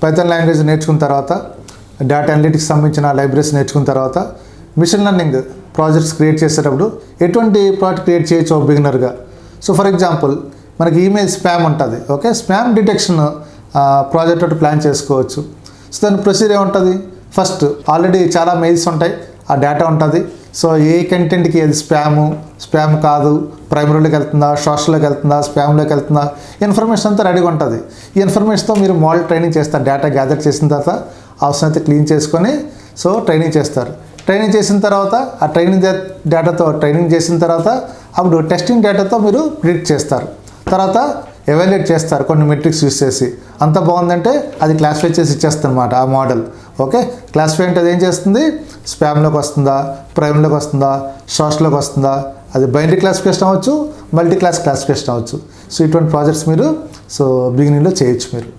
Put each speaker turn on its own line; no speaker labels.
Python language నేర్చుకున్న తర్వాత data analytics సంబంధించిన లైబ్రరీస్ నేర్చుకున్న తర్వాత మిషన్ లెర్నింగ్ ప్రాజెక్ట్స్ క్రియేట్ చేసేటప్పుడు ఎటువంటి ప్రాజెక్ట్ క్రియేట్ చేయొచ్చు బిగినర్గా. సో ఫర్ ఎగ్జాంపుల్ మనకి ఈమెయిల్ స్పామ్ ఉంటుంది. ఓకే, స్పామ్ డిటెక్షన్ ప్రాజెక్ట్ ఒకటి ప్లాన్ చేసుకోవచ్చు. సో దాని ప్రొసీజర్ ఏముంటుంది, ఫస్ట్ ఆల్రెడీ చాలా మెయిల్స్ ఉంటాయి, ఆ డేటా ఉంటుంది. సో ఏ కంటెంట్కి అది స్పామ్ కాదు, ప్రైమరీలోకి వెళ్తుందా, సోషల్లోకి వెళ్తుందా, స్పామ్లోకి వెళ్తుందా, ఇన్ఫర్మేషన్ అంతా రెడీగా ఉంటుంది. ఈ ఇన్ఫర్మేషన్తో మీరు మోడల్ ట్రైనింగ్ చేస్తారు. డేటా గ్యాదర్ చేసిన తర్వాత అవసరమైతే క్లీన్ చేసుకొని సో ట్రైనింగ్ చేస్తారు. ట్రైనింగ్ చేసిన తర్వాత ఆ డేటాతో ట్రైనింగ్ చేసిన తర్వాత అప్పుడు టెస్టింగ్ డేటాతో మీరు ప్రిడిక్ట్ చేస్తారు. తర్వాత ఎవాల్యుయేట్ చేస్తారు కొన్ని మెట్రిక్స్ యూస్ చేసి. అంత బాగుందంటే అది క్లాసిఫై చేసి ఇచ్చేస్తుంది అనమాట ఆ మోడల్. ఓకే, క్లాసిఫై అంటే అది ఏం చేస్తుంది, స్పామ్లోకి వస్తుందా, ప్రైమ్లోకి వస్తుందా, సోషల్లోకి వస్తుందా, అది బైనరీ క్లాసిఫికేషన్ అవ్వచ్చు, మల్టీ క్లాస్ క్లాసిఫికేషన్ అవ్వచ్చు. సో ఇటువంటి ప్రాజెక్ట్స్ మీరు బిగినింగ్లో చేయొచ్చు మీరు.